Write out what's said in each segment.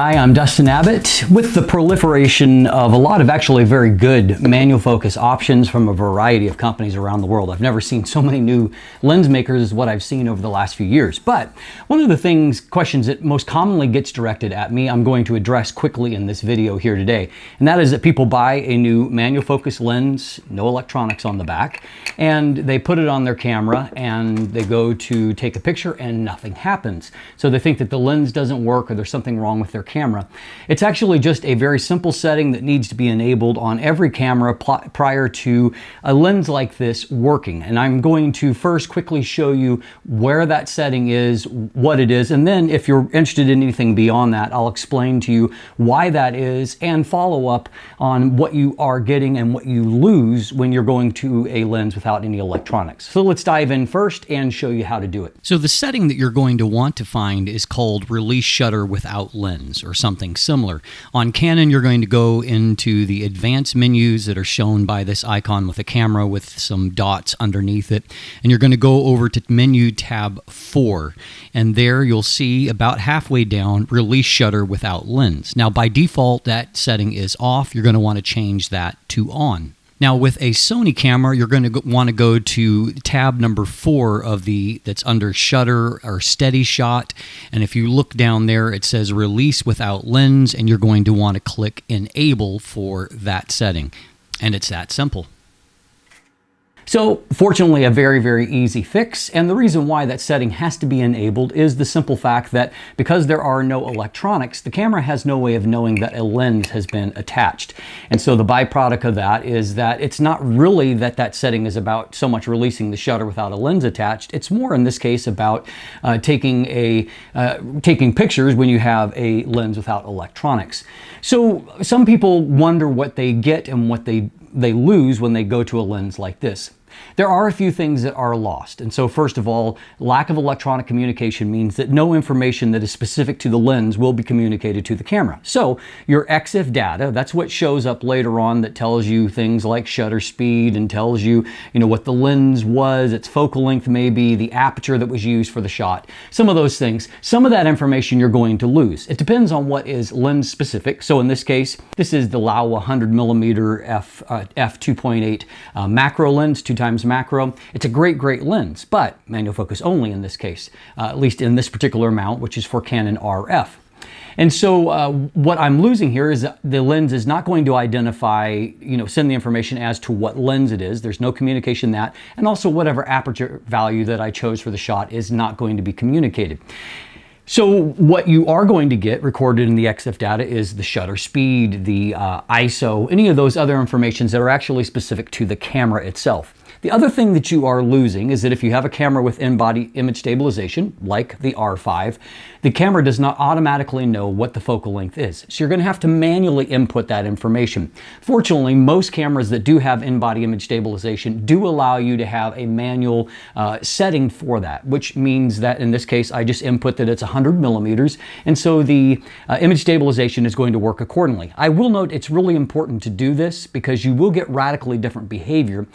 Hi, I'm Dustin Abbott. With the proliferation of a lot of actually very good manual focus options from a variety of companies around the world, I've never seen so many new lens makers as what I've seen over the last few years. But one of the questions that most commonly gets directed at me, I'm going to address quickly in this video here today. And that is that people buy a new manual focus lens, no electronics on the back, and they put it on their camera and they go to take a picture and nothing happens. So they think that the lens doesn't work or there's something wrong with their camera. It's actually just a very simple setting that needs to be enabled on every camera prior to a lens like this working. And I'm going to first quickly show you where that setting is, what it is, and then if you're interested in anything beyond that, I'll explain to you why that is and follow up on what you are getting and what you lose when you're going to a lens without any electronics. So let's dive in first and show you how to do it. So the setting that you're going to want to find is called release shutter without lens, or something similar. On Canon, you're going to go into the advanced menus that are shown by this icon with a camera with some dots underneath it, and you're going to go over to menu tab 4, and there you'll see about halfway down release shutter without lens. Now by default that setting is off. You're going to want to change that to on. Now with a Sony camera, you're going to want to go to tab number 4 of that's under shutter or steady shot. And if you look down there, it says release without lens, and you're going to want to click enable for that setting. And it's that simple. So fortunately, a very, very easy fix. And the reason why that setting has to be enabled is the simple fact that because there are no electronics, the camera has no way of knowing that a lens has been attached. And so the byproduct of that is that it's not really that setting is about so much releasing the shutter without a lens attached. It's more in this case about taking pictures when you have a lens without electronics. So some people wonder what they get and what they lose when they go to a lens like this. There are a few things that are lost. And so first of all, lack of electronic communication means that no information that is specific to the lens will be communicated to the camera. So your EXIF data, that's what shows up later on that tells you things like shutter speed and tells you, what the lens was, its focal length maybe, the aperture that was used for the shot. Some of those things, some of that information you're going to lose. It depends on what is lens specific. So in this case, this is the Laowa 100mm f2.8 macro lens, 2x macro. It's a great lens, but manual focus only in this case, at least in this particular mount, which is for Canon RF. And so what I'm losing here is that the lens is not going to identify, send the information as to what lens it is. There's no communication that, and also whatever aperture value that I chose for the shot is not going to be communicated. So what you are going to get recorded in the EXIF data is the shutter speed, the ISO, any of those other informations that are actually specific to the camera itself. The other thing that you are losing is that if you have a camera with in-body image stabilization, like the R5, the camera does not automatically know what the focal length is. So you're going to have to manually input that information. Fortunately, most cameras that do have in-body image stabilization do allow you to have a manual setting for that, which means that in this case, I just input that it's 100mm, and so the image stabilization is going to work accordingly. I will note it's really important to do this because you will get radically different behavior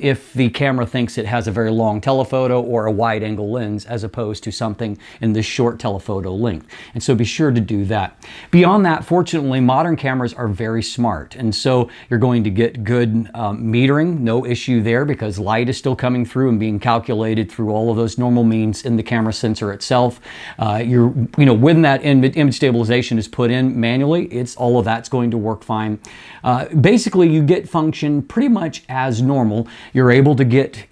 if the camera thinks it has a very long telephoto or a wide angle lens as opposed to something in this short telephoto length. And so be sure to do that. Beyond that, fortunately, modern cameras are very smart. And so you're going to get good metering, no issue there because light is still coming through and being calculated through all of those normal means in the camera sensor itself. When that image stabilization is put in manually, all of that's going to work fine. Basically, you get function pretty much as normal. You're able to get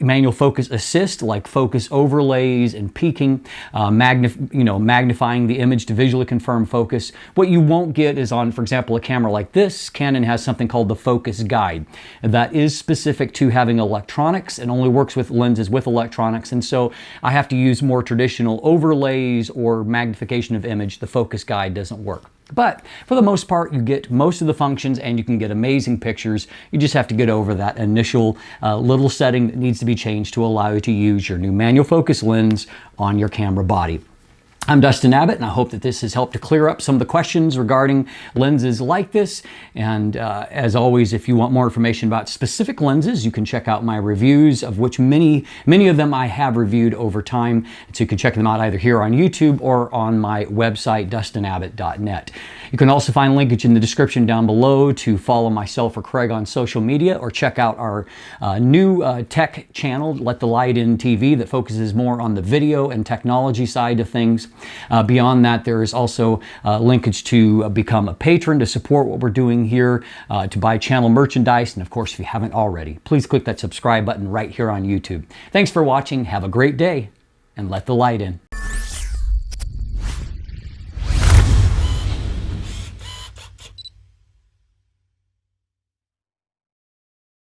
manual focus assist like focus overlays and peaking, magnifying the image to visually confirm focus. What you won't get is on, for example, a camera like this, Canon has something called the focus guide. That is specific to having electronics and only works with lenses with electronics. And so I have to use more traditional overlays or magnification of image. The focus guide doesn't work. But for the most part, you get most of the functions and you can get amazing pictures. You just have to get over that initial little setting that needs to be changed to allow you to use your new manual focus lens on your camera body. I'm Dustin Abbott, and I hope that this has helped to clear up some of the questions regarding lenses like this. And as always, if you want more information about specific lenses, you can check out my reviews, of which many of them I have reviewed over time. So you can check them out either here on YouTube or on my website, dustinabbott.net. You can also find linkage in the description down below to follow myself or Craig on social media, or check out our new tech channel, Letthelightin TV, that focuses more on the video and technology side of things. Beyond that, there is also linkage to become a patron to support what we're doing here, to buy channel merchandise, and of course, if you haven't already, please click that subscribe button right here on YouTube. Thanks for watching, have a great day, and let the light in.